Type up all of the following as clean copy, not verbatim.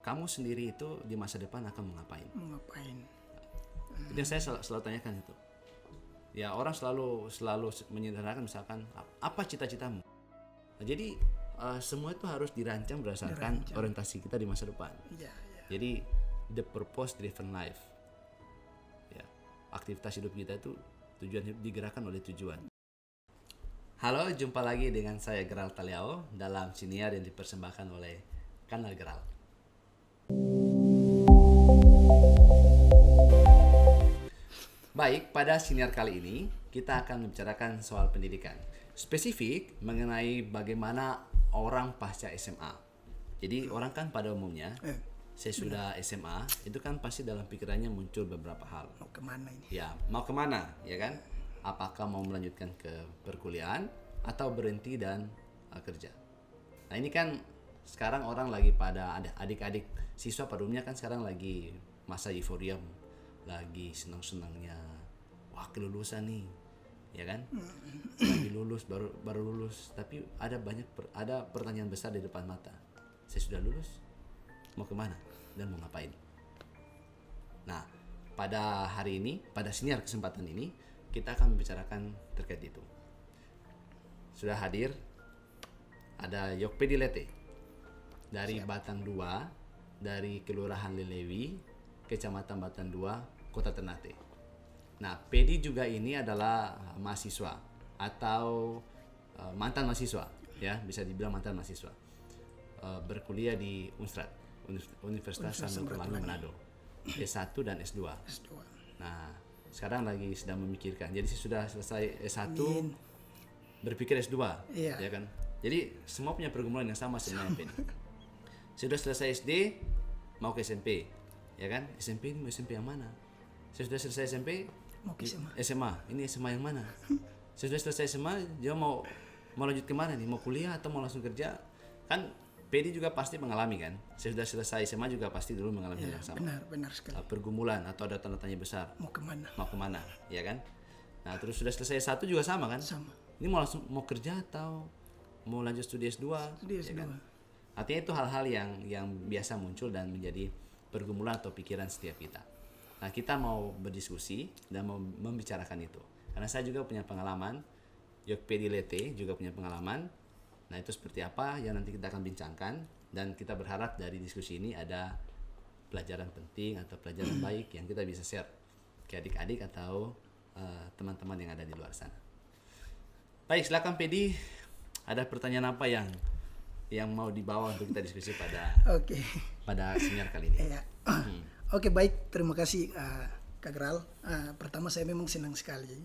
kamu sendiri itu di masa depan akan mengapain? Ngapain? Itu yang saya selalu tanyakan itu. Ya orang selalu menyederhanakan misalkan apa cita-citamu. Nah, jadi semua itu harus dirancang berdasarkan orientasi kita di masa depan. Ya. Jadi the purpose driven life. Ya, aktivitas hidup kita itu tujuan hidup digerakkan oleh tujuan. Halo, jumpa lagi dengan saya Geral Taliao dalam siniar yang dipersembahkan oleh Kanal Geral. Baik, pada siniar kali ini kita akan membicarakan soal pendidikan. Spesifik mengenai bagaimana orang pasca SMA. Jadi orang kan pada umumnya saya sudah SMA, itu kan pasti dalam pikirannya muncul beberapa hal. Mau kemana ini? Ya, mau kemana, ya kan? Apakah mau melanjutkan ke perkuliahan atau berhenti dan kerja? Nah ini kan sekarang orang lagi pada adik-adik siswa pada umumnya kan sekarang lagi masa euforia, lagi senang-senangnya, wah kelulusan nih, ya kan? Lagi lulus baru lulus, tapi ada pertanyaan besar di depan mata. Saya sudah lulus, mau kemana dan mau ngapain? Nah, pada hari ini, pada siniar kesempatan ini, kita akan membicarakan terkait itu. Sudah hadir ada Yokpedi Lete dari Batang 2, dari Kelurahan Lelewi, Kecamatan Batang 2, Kota Ternate. Nah, Pedi juga ini adalah mahasiswa atau mantan mahasiswa, ya bisa dibilang mantan mahasiswa, berkuliah di Unstrat, Universitas Samratulangi Manado, S1 dan S2. Nah, sekarang lagi sedang memikirkan. Jadi sudah selesai S1, berpikir S2, ya kan? Jadi semua punya pergumulan yang sama sebenarnya. Sudah selesai SD, mau ke SMP, ya kan? SMP ini mau SMP yang mana? Sudah selesai SMP, Mau ke SMA. SMA, ini SMA yang mana? Sudah selesai SMA, dia mau lanjut kemana nih? Mau kuliah atau mau langsung kerja? Kan Pedi juga pasti mengalami kan? Sudah selesai SMA juga pasti dulu mengalami yang sama. Benar sekali. Pergumulan atau ada tanda tanya besar. Mau kemana? Mau kemana, ya kan? Nah terus sudah selesai S1 juga sama kan? Sama. Ini mau kerja atau mau lanjut studi S2? Ya kan? Artinya itu hal-hal yang biasa muncul dan menjadi pergumulan atau pikiran setiap kita. Nah kita mau berdiskusi dan mau membicarakan itu. Karena saya juga punya pengalaman, Yokpedi Lete juga punya pengalaman. Nah itu seperti apa yang nanti kita akan bincangkan. Dan kita berharap dari diskusi ini ada pelajaran penting atau pelajaran baik yang kita bisa share ke adik-adik atau teman-teman yang ada di luar sana. Baik, silakan Pedi. Ada pertanyaan apa yang mau dibawa untuk kita diskusi pada seminar kali ini? Ya. Oke, baik. Terima kasih Kak Geral. Pertama saya memang senang sekali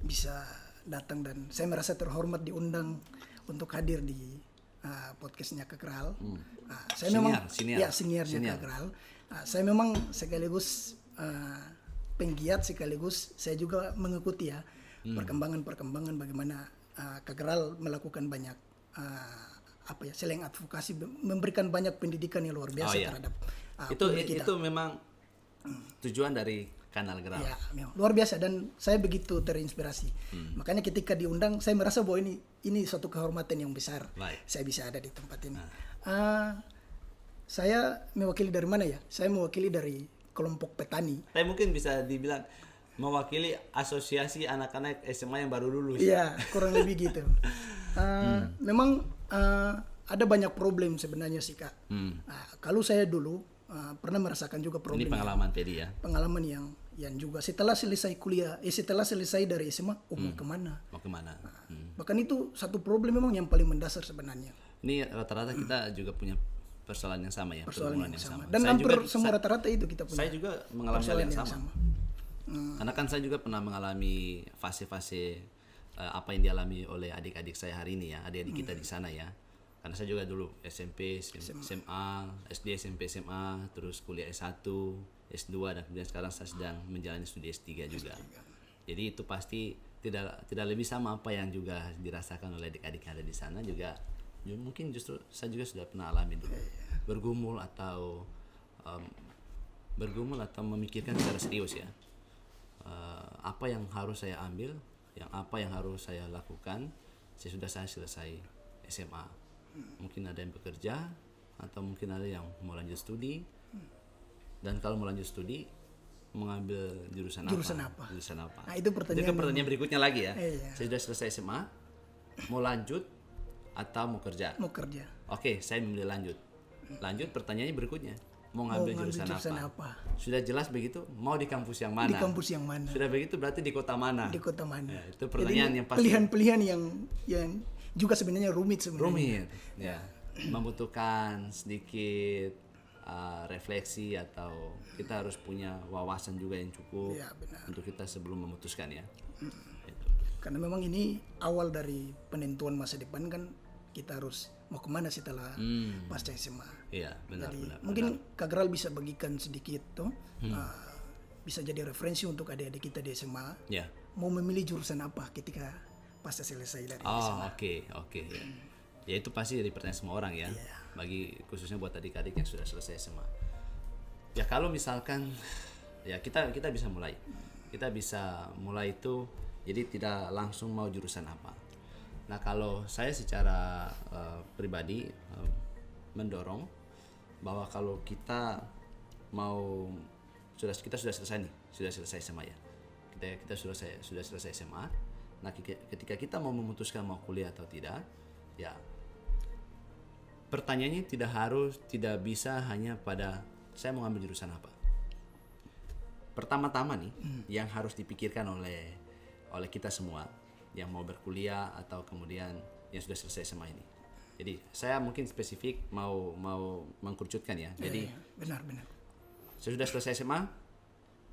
bisa datang dan saya merasa terhormat diundang untuk hadir di podcastnya Kak Geral. Saya seniornya Kak Geral. Saya memang sekaligus penggiat, sekaligus saya juga mengikuti perkembangan bagaimana Kak Geral melakukan banyak selain advokasi, memberikan banyak pendidikan yang luar biasa terhadap itu memang tujuan dari Kanal Geral. Ya, memang luar biasa dan saya begitu terinspirasi. Makanya ketika diundang saya merasa bahwa ini suatu kehormatan yang besar. Saya bisa ada di tempat ini. Saya mewakili dari mana ya? Saya mewakili dari kelompok petani. Tapi mungkin bisa dibilang mewakili asosiasi anak-anak SMA yang baru lulus. Iya, kurang lebih gitu. Memang ada banyak problem sebenarnya sih Kak. Kalau saya dulu pernah merasakan juga problem. Ini pengalaman Pedi ya? Pengalaman yang juga setelah selesai kuliah, setelah selesai dari SMA, mau kemana? Bahkan itu satu problem memang yang paling mendasar sebenarnya. Ini rata-rata kita juga punya persoalan yang sama ya? Persoalan yang sama. Dan hampir semua rata-rata itu kita punya. Saya juga mengalami hal yang sama. Karena kan saya juga pernah mengalami fase-fase apa yang dialami oleh adik-adik saya hari ini ya, adik-adik kita di sana ya. Karena saya juga dulu SMP, SMA, SD, SMP, SMA, terus kuliah S1, S2 dan kemudian sekarang saya sedang menjalani studi S3 juga. Jadi itu pasti tidak lebih sama apa yang juga dirasakan oleh adik-adik yang ada di sana juga. Mungkin justru saya juga sudah pernah alami dulu. Bergumul atau memikirkan secara serius ya. Apa yang harus saya ambil, apa yang harus saya lakukan sesudah saya selesai SMA. Mungkin ada yang bekerja, atau mungkin ada yang mau lanjut studi. Dan kalau mau lanjut studi, mengambil jurusan apa? Jurusan apa? Nah, itu pertanyaan. Itu kan pertanyaan berikutnya lagi ya. Iya. Saya sudah selesai SMA, mau lanjut atau mau kerja? Mau kerja. Oke, saya memilih lanjut. Lanjut, pertanyaannya berikutnya, mau ngambil jurusan apa? Sudah jelas begitu, mau di kampus yang mana? Di kampus yang mana? Sudah begitu berarti di kota mana? Di kota mana? Ya, itu pertanyaan yang pasti. Pilihan-pilihan yang juga sebenarnya rumit sebenarnya. Rumit, ya. Membutuhkan sedikit refleksi atau kita harus punya wawasan juga yang cukup Ya, benar. untuk kita sebelum memutuskan ya. Itu. Karena memang ini awal dari penentuan masa depan kan, kita harus mau kemana setelah pasca SMA. Iya, benar. Jadi benar. mungkin Kak Geral bisa bagikan sedikit tuh, bisa jadi referensi untuk adik-adik kita di SMA. Ya. Mau memilih jurusan apa ketika pasca selesai dari SMA. Oke. Ya. Ya itu pasti dari pertanyaan semua orang ya. Bagi khususnya buat adik-adik yang sudah selesai SMA. Ya kalau misalkan ya kita bisa mulai. Kita bisa mulai itu jadi tidak langsung mau jurusan apa. Nah, kalau saya secara pribadi mendorong bahwa kalau kita mau kita sudah selesai SMA ya. Kita sudah selesai SMA. Nah, ketika kita mau memutuskan mau kuliah atau tidak, ya pertanyaannya tidak bisa hanya pada saya mau ambil jurusan apa. Pertama-tama nih yang harus dipikirkan oleh kita semua yang mau berkuliah atau kemudian yang sudah selesai SMA ini. Jadi saya mungkin spesifik mau mengkerucutkan ya. Jadi benar. saya sudah selesai SMA,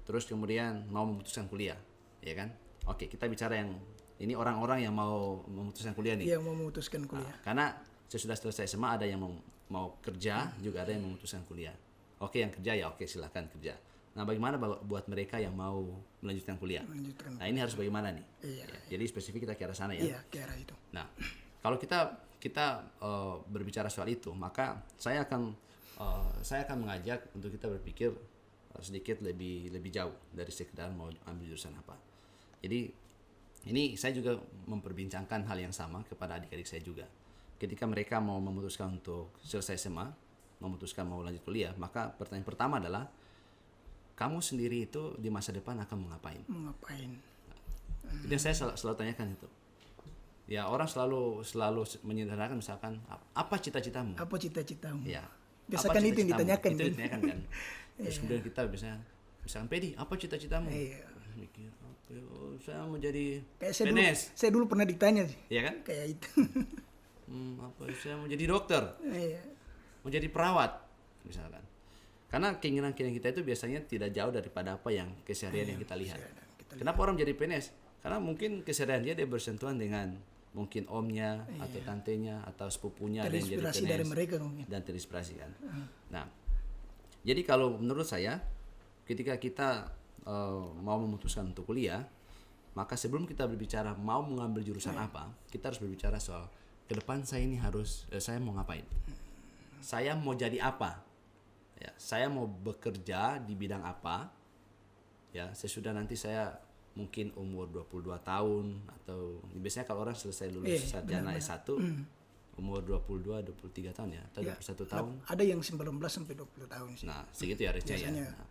terus kemudian mau memutuskan kuliah, ya kan? Oke, kita bicara yang ini orang-orang yang mau memutuskan kuliah nih. Iya, mau memutuskan kuliah. Karena saya sudah selesai SMA, ada yang mau kerja, juga ada yang memutuskan kuliah. Oke, yang kerja ya oke, silahkan kerja. Nah, bagaimana buat mereka yang mau melanjutkan kuliah? Nah, ini harus bagaimana nih? Iya. Ya, jadi spesifik kita ke arah sana ya. Iya, ke arah itu. Nah, kalau kita berbicara soal itu, maka saya akan mengajak untuk kita berpikir sedikit lebih jauh dari sekedar mau ambil jurusan apa. Jadi ini saya juga memperbincangkan hal yang sama kepada adik-adik saya juga. Ketika mereka mau memutuskan untuk selesai SMA, memutuskan mau lanjut kuliah, maka pertanyaan pertama adalah kamu sendiri itu di masa depan akan mengapain? Jadi saya selalu tanyakan itu. Ya, orang selalu menyederhanakan misalkan apa cita-citamu? Apa cita-citamu? Ya. Biasakan itu yang ditanyakan. Itu ditanyakan kan. Terus kemudian kita misalkan Pedi, apa cita-citamu? Mikir, saya mau jadi PNS. Saya dulu pernah ditanya sih. Iya kan? Kayak itu. Saya mau jadi dokter. Mau jadi perawat misalkan. Karena keinginan kita itu biasanya tidak jauh daripada apa yang keseharian yang kita lihat. Kenapa orang jadi PNS? Karena mungkin keseharian dia bersentuhan dengan mungkin omnya atau tantenya atau sepupunya ada yang jadi PNS dari mereka mungkin. Dan terinspirasi kan. Nah, jadi kalau menurut saya ketika kita mau memutuskan untuk kuliah, maka sebelum kita berbicara mau mengambil jurusan apa, kita harus berbicara soal ke depan saya ini saya mau ngapain, saya mau jadi apa, ya, saya mau bekerja di bidang apa, ya, sesudah nanti saya mungkin umur 22 tahun atau biasanya kalau orang selesai lulus sarjana S1 umur 22-23 tahun ya atau 21 tahun. Ada yang 19 sampai 20 tahun sih. Nah, segitu ya range-nya ya. Nah,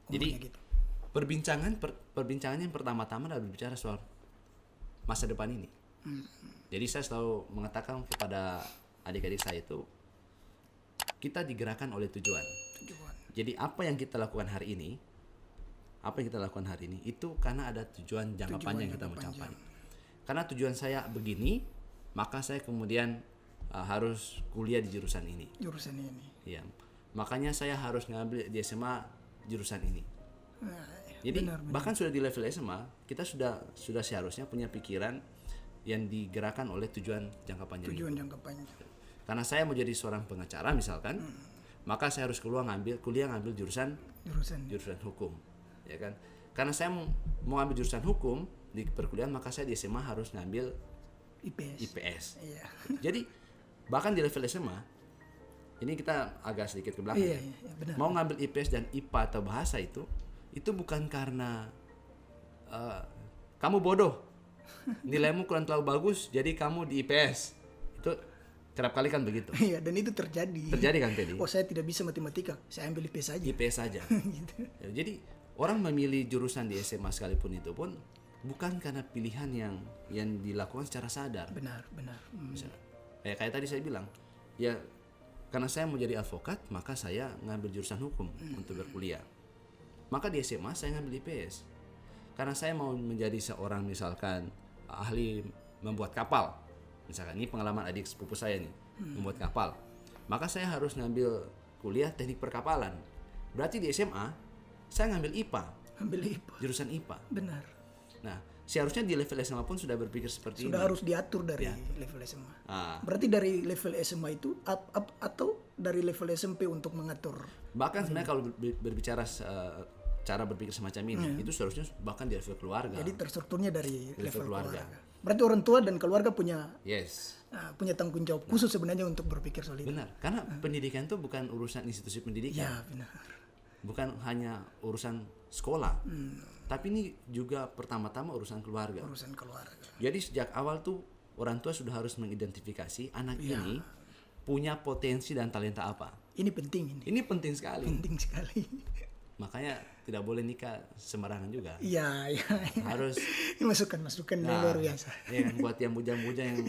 jadi gitu. perbincangan yang pertama-tama adalah berbicara soal masa depan ini. Jadi saya selalu mengatakan kepada adik-adik saya itu kita digerakkan oleh tujuan. Jadi apa yang kita lakukan hari ini itu karena ada tujuan jangka panjang yang kita mau capai. Karena tujuan saya begini, maka saya kemudian harus kuliah di jurusan ini. Ya. Makanya saya harus ngambil di SMA jurusan ini. Jadi bahkan sudah di level SMA, kita sudah seharusnya punya pikiran yang digerakkan oleh tujuan jangka panjang. Karena saya mau jadi seorang pengacara misalkan, maka saya harus kuliah ngambil jurusan hukum, ya kan? Karena saya mau ambil jurusan hukum di perkuliahan, maka saya di SMA harus ngambil IPS. Iya. Jadi bahkan di level SMA ini kita agak sedikit ke belakang. Benar. Mau ngambil IPS dan IPA atau bahasa itu bukan karena kamu bodoh, nilaimu kurang terlalu bagus, jadi kamu di IPS. Kerap kali kan begitu. Iya, dan itu terjadi. Terjadi kan Teddy? Oh, saya tidak bisa matematika, saya ambil IPS saja. IPS saja. Gitu. Ya, jadi orang memilih jurusan di SMA sekalipun itu pun bukan karena pilihan yang dilakukan secara sadar. Benar. Misalnya, kayak tadi saya bilang, ya karena saya mau jadi advokat, maka saya ngambil jurusan hukum untuk berkuliah. Maka di SMA saya ngambil IPS. Karena saya mau menjadi seorang misalkan ahli membuat kapal. Misalkan ini pengalaman adik sepupu saya nih, membuat kapal. Maka saya harus ngambil kuliah teknik perkapalan. Berarti di SMA saya ngambil IPA, Ambil IPA. jurusan IPA. Benar. Nah, seharusnya di level SMA pun sudah berpikir seperti Sudah ini. harus diatur dari level SMA. Ah. Berarti dari level SMA itu atau dari level SMP untuk mengatur. Bahkan sebenarnya kalau berbicara cara berpikir semacam ini, itu seharusnya bahkan di level keluarga. Jadi terstrukturnya dari level keluarga. keluarga. Berarti orang tua dan keluarga punya Yes, punya tanggung jawab khusus sebenarnya untuk berpikir soal itu. benar. Karena pendidikan itu bukan urusan institusi pendidikan, Ya, benar. bukan hanya urusan sekolah, tapi ini juga pertama-tama urusan keluarga. Urusan keluarga. Jadi sejak awal tuh orang tua sudah harus mengidentifikasi anak ini punya potensi dan talenta apa. Ini penting ini. Ini penting sekali. Penting sekali. Makanya tidak boleh nikah sembarangan juga. Iya. Harus Ini masukan yang luar biasa. ya kan, buat yang bujang-bujang yang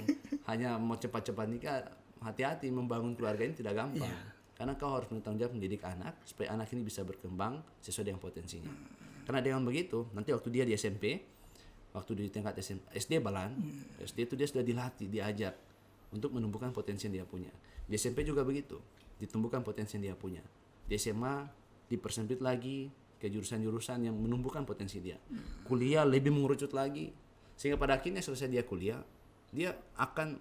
hanya mau cepat-cepat nikah, hati-hati, membangun keluarga ini tidak gampang. Karena kau harus bertanggung jawab mendidik anak supaya anak ini bisa berkembang sesuai dengan potensinya. Karena dengan begitu, nanti waktu dia di SMP, waktu di tingkat SD balan, SD itu dia sudah dilatih, diajak untuk menumbuhkan potensi yang dia punya. Di SMP juga begitu, ditumbuhkan potensi yang dia punya. Di SMA dipersempit lagi ke jurusan-jurusan yang menumbuhkan potensi dia. Kuliah lebih mengerucut lagi, sehingga pada akhirnya selesai dia kuliah, dia akan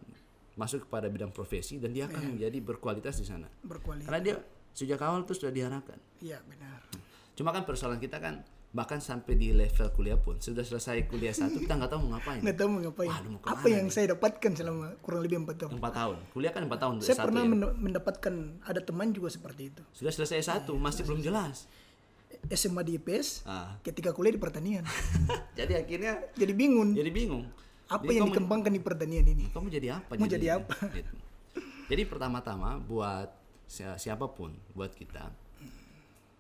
masuk kepada bidang profesi dan dia akan menjadi berkualitas di sana. Berkualitas. Karena dia sejak awal tuh sudah diarahkan. Iya, benar. Cuma kan persoalan kita kan bahkan sampai di level kuliah pun sudah selesai kuliah 1 kita nggak tahu mau ngapain. Nggak tahu mau ngapain. Waduh, mau kemana Apa yang saya dapatkan selama kurang lebih 4 tahun. 4 tahun. Kuliah kan 4 tahun. Saya S1 pernah ya. mendapatkan ada teman juga seperti itu. Sudah selesai S1 masih belum jelas. SMA di IPS, Ah. ketika kuliah di pertanian. Jadi akhirnya Jadi bingung. jadi bingung. Apa Jadi yang kamu- dikembangkan di pertanian ini? Kamu jadi apa? Mau jadi jadinya? apa? Gitu. Jadi pertama-tama buat siapapun, buat kita,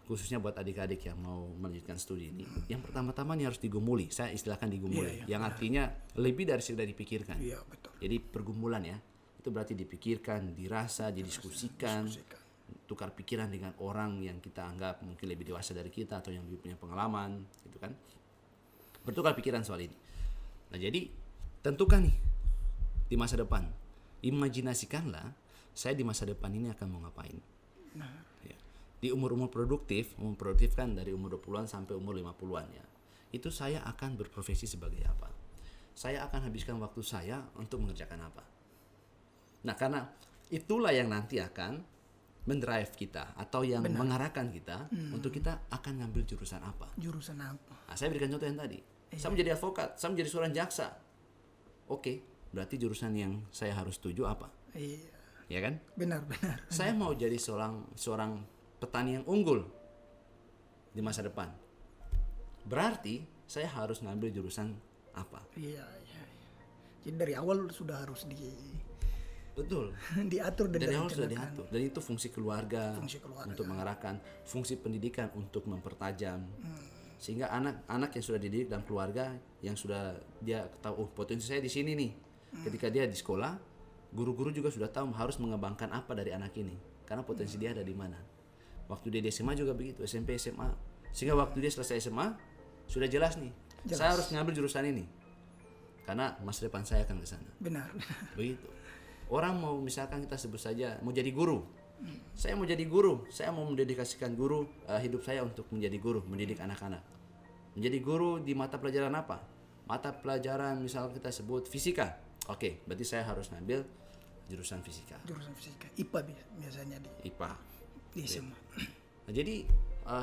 khususnya buat adik-adik yang mau melanjutkan studi ini, yang pertama-tama ini harus digumuli. Saya istilahkan digumuli, yang artinya lebih dari sekedar dipikirkan. Iya, betul. Jadi pergumulan ya, itu berarti dipikirkan, dirasa, didiskusikan, tukar pikiran dengan orang yang kita anggap mungkin lebih dewasa dari kita atau yang lebih punya pengalaman, gitu kan. Bertukar pikiran soal ini. Nah jadi tentukan nih di masa depan, imajinasikanlah saya di masa depan ini akan mau ngapain. Ya. Di umur-umur produktif kan dari umur 20-an sampai umur 50-an ya. Itu saya akan berprofesi sebagai apa? Saya akan habiskan waktu saya untuk mengerjakan apa? Nah, karena itulah yang nanti akan mendrive kita atau yang mengarahkan kita untuk kita akan ngambil jurusan apa. Jurusan apa? Nah, saya berikan contoh yang tadi. Saya menjadi advokat, saya menjadi seorang jaksa. Oke, berarti jurusan yang saya harus tuju apa? Iya, Ya kan? benar. Saya mau jadi seorang petani yang unggul di masa depan. Berarti saya harus ngambil jurusan apa? Iya. Jadi dari awal sudah harus Betul. diatur dan Dari awal sudah direncanakan. diatur. Dan itu fungsi keluarga, Fungsi keluarga. untuk mengarahkan, fungsi pendidikan untuk mempertajam. Sehingga anak-anak yang sudah dididik dalam keluarga yang sudah dia tahu potensi saya di sini nih. Ketika dia di sekolah, guru-guru juga sudah tahu harus mengembangkan apa dari anak ini. Karena potensi dia ada di mana. Waktu dia di SMA juga begitu, SMP, SMA. Sehingga waktu dia selesai SMA sudah jelas nih. Saya harus ngambil jurusan ini. Karena masa depan saya akan ke sana. Benar. Begitu. Orang mau misalkan kita sebut saja mau jadi guru. Saya mau jadi guru, saya mau mendedikasikan hidup saya untuk menjadi guru, mendidik anak-anak. Menjadi guru di mata pelajaran apa? Mata pelajaran misal kita sebut fisika. Oke, berarti saya harus ngambil jurusan fisika. Jurusan fisika. IPA biasanya di IPA. SMA. Nah, jadi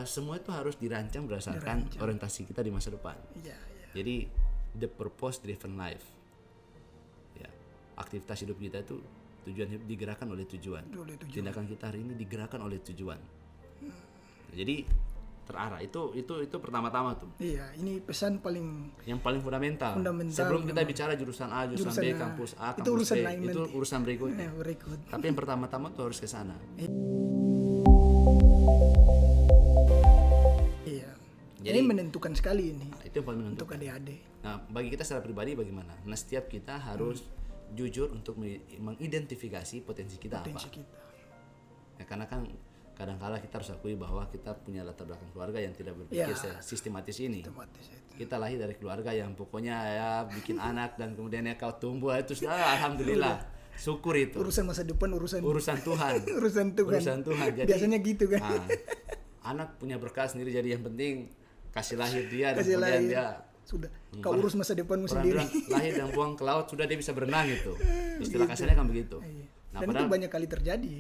semua itu harus dirancang berdasarkan orientasi kita di masa depan. Iya. Jadi the purpose driven life. Ya, aktivitas hidup kita itu tujuan hidup digerakkan oleh tujuan. Tindakan kita hari ini digerakkan oleh tujuan. Jadi terarah. Itu pertama-tama tuh. Iya, ini pesan paling Yang paling fundamental. Fundamental Sebelum kita memang. bicara jurusan A, jurusan Jurusan B, A. kampus A, Itu kampus urusan B, lain itu nanti. urusan berikutnya. berikut. Tapi yang pertama-tama tuh harus ke sana. Iya. Jadi- Ini menentukan sekali ini Nah, itu yang paling untuk menentukan. adik-adik. Nah, bagi kita secara pribadi bagaimana? Nah, setiap kita harus jujur untuk mengidentifikasi potensi kita Potensi apa. kita. Ya, karena kan kadang-kala kita harus akui bahwa kita punya latar belakang keluarga yang tidak berpikir Ya. sistematis ini. Otomatis itu. Kita lahir dari keluarga yang pokoknya ya bikin anak dan kemudian ya kau tumbuh itu sudah alhamdulillah. Syukur itu. Urusan masa depan urusan Tuhan. urusan Tuhan. Urusan Tuhan. Jadi, biasanya gitu kan. nah, anak punya berkah sendiri, jadi yang penting kasih lahir dia dan Kasih kemudian lahir. dia Sudah. Kau urus masa depanmu orang sendiri. bilang lahir dan buang ke laut sudah dia bisa berenang gitu. Istilah kasarnya kan begitu. Iya. Nah, Dan itu padahal banyak kali terjadi.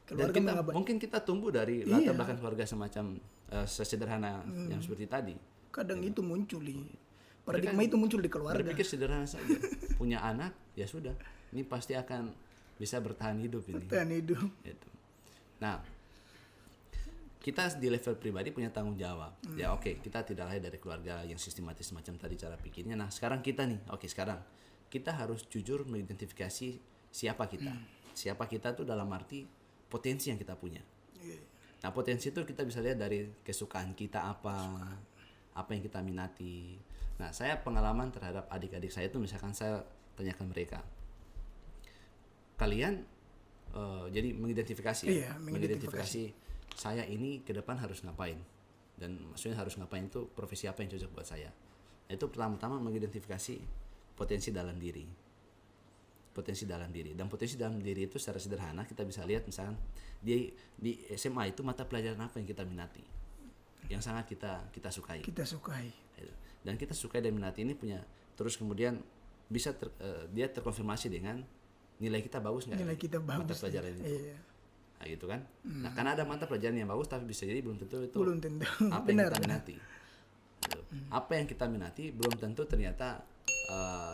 dan Keluarga kita, mengabaikan. mungkin kita tumbuh dari latar belakang keluarga semacam sesederhana yang seperti tadi. Kadang itu muncul di paradigma itu muncul di keluarga. Berpikir sederhana saja. Punya anak ya sudah. Ini pasti akan bisa bertahan hidup ini. Dan hidup. Gitu. Nah, kita di level pribadi punya tanggung jawab. Ya oke, kita tidak lahir dari keluarga yang sistematis macam tadi cara pikirnya. Nah, sekarang kita nih, sekarang kita harus jujur mengidentifikasi siapa kita. Siapa kita tuh dalam arti potensi yang kita punya. Nah, potensi itu kita bisa lihat dari kesukaan kita apa yang kita minati. Nah, saya pengalaman terhadap adik-adik saya itu misalkan saya tanyakan mereka, kalian jadi mengidentifikasi, Iya, mengidentifikasi saya ini ke depan harus ngapain, dan maksudnya harus ngapain itu profesi apa yang cocok buat saya. Nah, itu pertama-tama mengidentifikasi potensi dalam diri, dan potensi dalam diri itu secara sederhana kita bisa lihat misalkan di SMA itu mata pelajaran apa yang kita minati, yang sangat kita sukai. Kita sukai. Dan kita sukai dan minati ini punya, terus kemudian bisa dia terkonfirmasi dengan nilai kita bagus nggak? Nilai kita mata bagus. pelajaran itu. Iya. Nah, gitu kan. Nah, karena ada mata pelajaran yang bagus tapi bisa jadi belum tentu itu Belum tentu. apa yang kita minati. Gitu. Apa yang kita minati belum tentu ternyata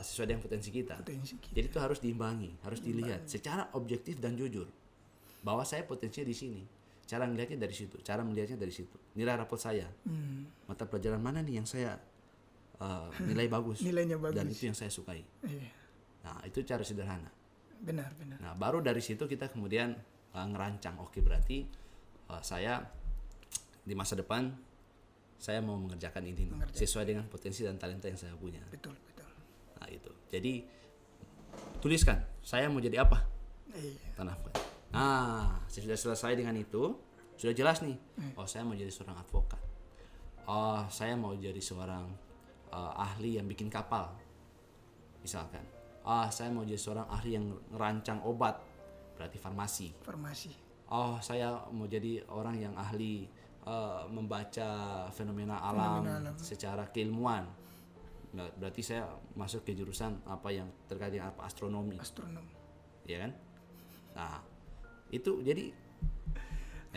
sesuai dengan potensi kita. Potensi kita. Jadi itu harus diimbangi, harus dilihat secara objektif dan jujur bahwa saya potensinya di sini. Cara melihatnya dari situ, cara melihatnya dari situ. Nilai rapot saya, mata pelajaran mana nih yang saya nilai bagus, Nilainya bagus. dan itu yang saya sukai. Iya. Nah, itu cara sederhana. Benar. Nah, baru dari situ kita kemudian ngerancang. Oke, berarti saya di masa depan saya mau mengerjakan ini nih, sesuai dengan potensi dan talenta yang saya punya. Betul. Nah, itu. Jadi tuliskan, saya mau jadi apa? Iya. Tanamkan. Nah, sudah selesai dengan itu, sudah jelas nih. Oh, saya mau jadi seorang advokat. Oh, saya mau jadi seorang ahli yang bikin kapal, misalkan. Saya mau jadi seorang ahli yang ngerancang obat, berarti farmasi. Oh, saya mau jadi orang yang ahli membaca fenomena alam secara keilmuan. Berarti saya masuk ke jurusan apa yang terkait dengan astronomi. Ya kan? Nah, itu jadi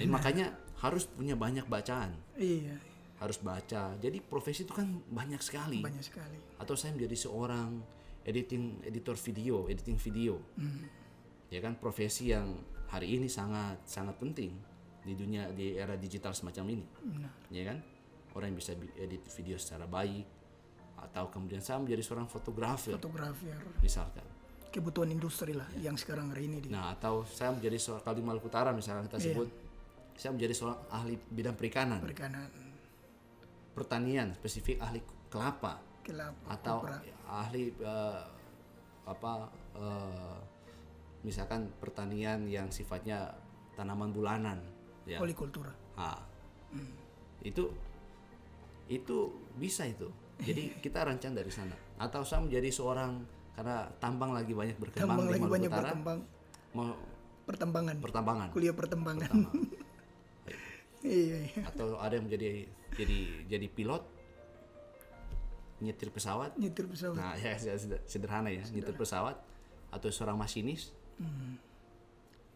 makanya harus punya banyak bacaan. Iya. Harus baca. Jadi profesi itu kan banyak sekali. Atau saya menjadi seorang editor video. Ya kan, profesi yang hari ini sangat sangat penting di dunia, di era digital semacam ini. Ya kan? Orang yang bisa edit video secara baik, atau kemudian saya menjadi seorang fotografer. Misalkan. Kebutuhan industri lah yang sekarang hari ini. Nah, atau saya menjadi seorang, kalau di Maluku Utara misalkan kita sebut, saya menjadi seorang ahli bidang perikanan. Pertanian, spesifik ahli kelapa atau ahli misalkan pertanian yang sifatnya tanaman bulanan, ya. Polikultura. Itu bisa itu. Jadi kita rancang dari sana. Atau saya menjadi seorang, karena tambang lagi banyak berkembang di Maluku Utara, mau pertambangan. Kuliah pertambangan. Iya. Atau ada yang jadi pilot, nyetir pesawat. Nah, ya sederhana ya, nyetir pesawat, atau seorang masinis.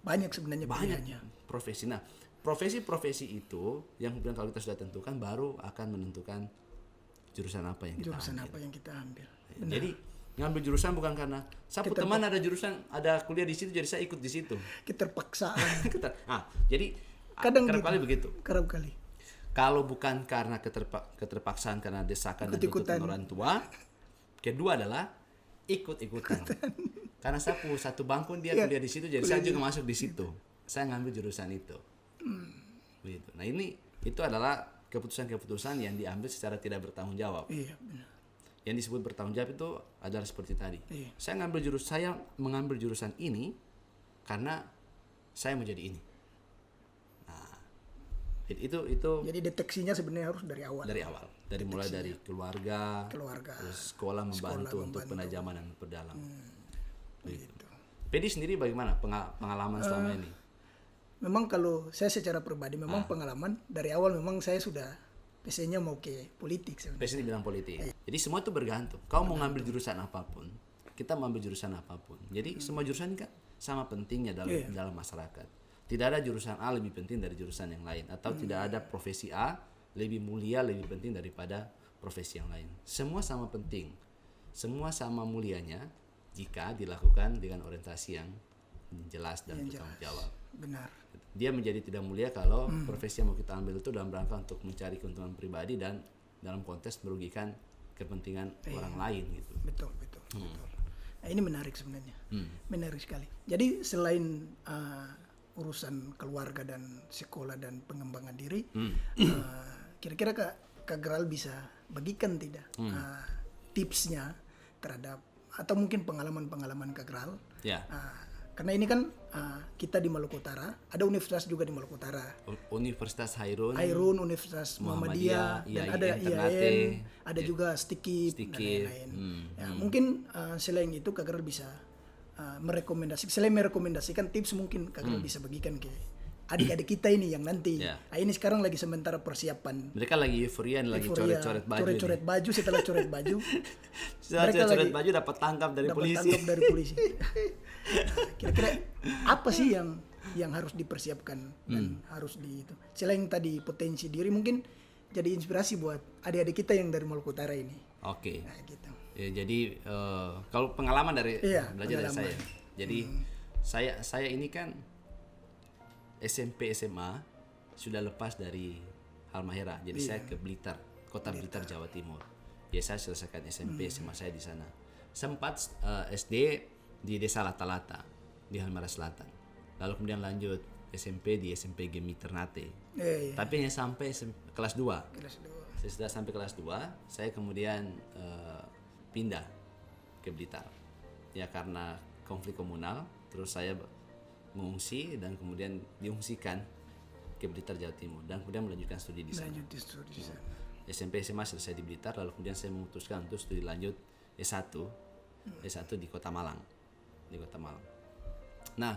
Banyak sebenarnya pilihannya. Profesi. Nah, profesi itu yang kemudian kalau kita sudah tentukan, baru akan menentukan jurusan apa yang kita ambil. Benar. Jadi ngambil jurusan bukan karena saya teman ada jurusan, ada kuliah di situ, jadi saya ikut di situ. Keterpaksaan. Jadi Kadang kerap kali begitu. Kerap kali. Kalau bukan karena keterpaksaan karena desakan dan Ikut-ikutan. tuntutan orang tua, kedua adalah ikut-ikutan. Karena saya satu bangku dia kuliah di situ, jadi saya juga masuk di situ. Saya ngambil jurusan itu. Begitu. Nah itu adalah keputusan-keputusan yang diambil secara tidak bertanggung jawab. Iya, benar. Yang disebut bertanggung jawab itu adalah seperti tadi. Iya. Saya mengambil jurusan ini karena saya mau jadi ini. Nah, itu Jadi deteksinya sebenarnya harus dari awal. dari awal, mulai dari keluarga, terus sekolah membantu untuk penajaman dan perdalam. Begitu. Pedi sendiri bagaimana pengalaman selama ini? Memang kalau saya secara pribadi memang pengalaman dari awal memang saya sudah PC-nya mau ke politik sebenarnya. Passion di bidang politik. Jadi semua itu bergantung. Kau mau ngambil jurusan apapun, kita mau ambil jurusan apapun. Jadi semua jurusan kan sama pentingnya dalam masyarakat. Tidak ada jurusan A lebih penting dari jurusan yang lain, atau tidak ada profesi A lebih mulia, lebih penting daripada profesi yang lain. Semua sama penting, semua sama mulianya jika dilakukan dengan orientasi yang jelas dan bertanggung jawab. Benar. Dia menjadi tidak mulia kalau profesi yang mau kita ambil itu dalam rangka untuk mencari keuntungan pribadi dan dalam konteks merugikan kepentingan orang lain gitu. Betul. Nah, ini menarik sebenarnya. Menarik sekali. Jadi selain urusan keluarga dan sekolah dan pengembangan diri, kira-kira Kak Gral bisa bagikan tidak tipsnya terhadap atau mungkin pengalaman-pengalaman Kak Gral? Ya. Karena ini kan kita di Maluku Utara, ada universitas juga di Maluku Utara. Universitas Hairun, Universitas Muhammadiyah, dan ada Ternate, IAIN, ada juga Stikip dan lain-lain. Ya, mungkin selain itu Kak Gral bisa merekomendasikan tips mungkin Kak Gral bisa bagikan ke adik-adik kita ini yang nanti. Ini sekarang lagi sementara persiapan. Mereka lagi euforia, lagi coret-coret baju. Coret-coret baju, setelah coret baju. Setelah coret baju dapat tangkap dari polisi. Kira-kira apa sih yang harus dipersiapkan dan harus itu. Selain tadi potensi diri mungkin jadi inspirasi buat adik-adik kita yang dari Maluku Utara ini. Oke. Nah, gitu. Ya, jadi kalau pengalaman dari belajar dari saya. Jadi saya ini kan SMP SMA sudah lepas dari Halmahera. Jadi saya ke Blitar, Kota Blitar, Jawa Timur. Ya saya selesaikan SMP SMA saya di sana. Sempat SD di Desa Lata-Lata di Halmahera Selatan. Lalu kemudian lanjut SMP di SMP Gemi Ternate. Tapi hanya sampai kelas 2. Saya sudah sampai kelas 2, saya kemudian pindah ke Blitar. Ya karena konflik komunal, terus saya mengungsi dan kemudian diungsikan ke Blitar Jawa Timur dan kemudian melanjutkan studi di sana. SMP SMA selesai di Blitar, lalu kemudian saya memutuskan untuk studi lanjut S1 di Kota Malang. Nah,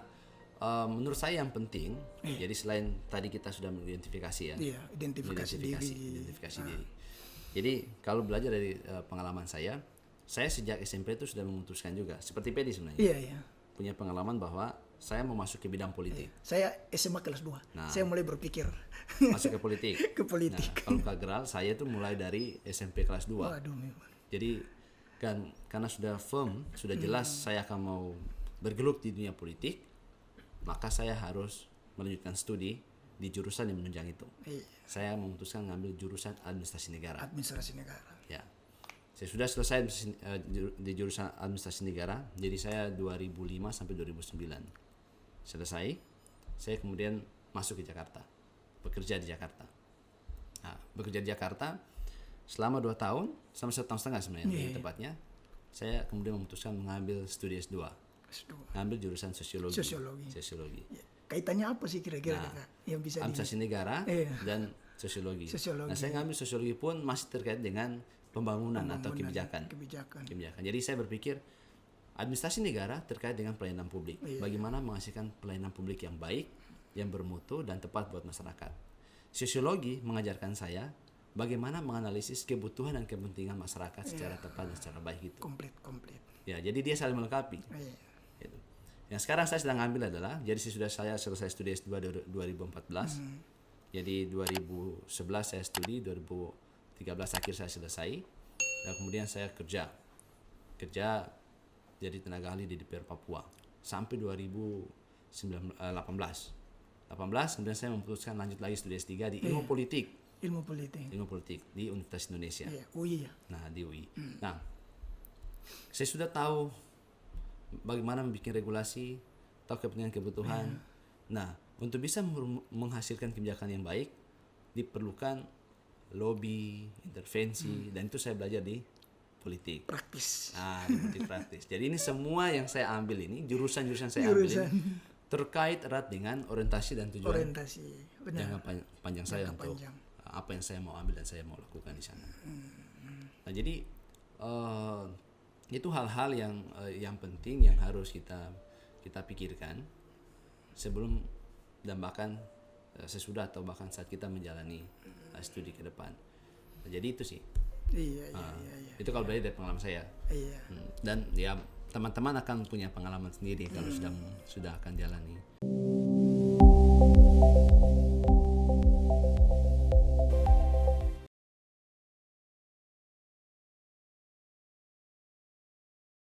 menurut saya yang penting, jadi selain tadi kita sudah mengidentifikasi ya, identifikasi diri. Jadi kalau belajar dari pengalaman saya sejak SMP itu sudah memutuskan juga, seperti Pedi sebenarnya, punya pengalaman bahwa saya mau masuk ke bidang politik. Saya SMA kelas 2, saya mulai berpikir masuk ke politik. Nah, kalau Kak Gral, saya itu mulai dari SMP kelas 2. Waduh, memang. Jadi kan karena sudah firm, sudah jelas saya akan mau bergelut di dunia politik, maka saya harus melanjutkan studi di jurusan yang menunjang itu. Saya memutuskan mengambil jurusan administrasi negara. Ya, saya sudah selesai di jurusan administrasi negara. Jadi saya 2005 sampai 2009 selesai. Saya kemudian masuk ke Jakarta, bekerja di Jakarta. Nah, bekerja di Jakarta selama 2 tahun, selama 1,5 tahun sebenarnya lebih tepatnya. Saya kemudian memutuskan mengambil studi S2. Ngambil jurusan sosiologi. Ya. Kaitannya apa sih kira-kira yang bisa administrasi negara dan sosiologi. Nah, saya ngambil sosiologi pun masih terkait dengan pembangunan atau kebijakan. Jadi saya berpikir administrasi negara terkait dengan pelayanan publik. Bagaimana menghasilkan pelayanan publik yang baik, yang bermutu dan tepat buat masyarakat. Sosiologi mengajarkan saya bagaimana menganalisis kebutuhan dan kepentingan masyarakat secara tepat dan secara baik itu. Komplit. Ya, jadi dia saling melengkapi. Gitu. Yang sekarang saya sedang ambil adalah, jadi saya selesai studi S2 2014. Jadi 2011 saya studi, 2013 akhir saya selesai. Dan kemudian saya kerja jadi tenaga ahli di DPR Papua sampai 2018. Kemudian saya memutuskan lanjut lagi studi S3 di ilmu politik. Ilmu politik. ilmu politik di Universitas Indonesia. Iya, UI ya. Nah, di UI. Nah, saya sudah tahu bagaimana membuat regulasi, tahu kebutuhan. Nah, untuk bisa menghasilkan kebijakan yang baik, diperlukan lobby, intervensi, dan itu saya belajar di politik. Praktis. Di politik praktis. Jadi ini semua yang saya ambil ini, jurusan-jurusan saya ambil ini, terkait erat dengan orientasi dan tujuan Orientasi. Benar. jangka panjang saya Jangka untuk panjang. apa yang saya mau ambil dan saya mau lakukan di sana. Nah, jadi itu hal-hal yang penting yang harus kita pikirkan sebelum dan bahkan sesudah atau bahkan saat kita menjalani studi ke depan. Nah, jadi itu sih. Iya. Itu kalau belajar dari pengalaman saya. Iya. Dan ya teman-teman akan punya pengalaman sendiri kalau sudah akan jalani.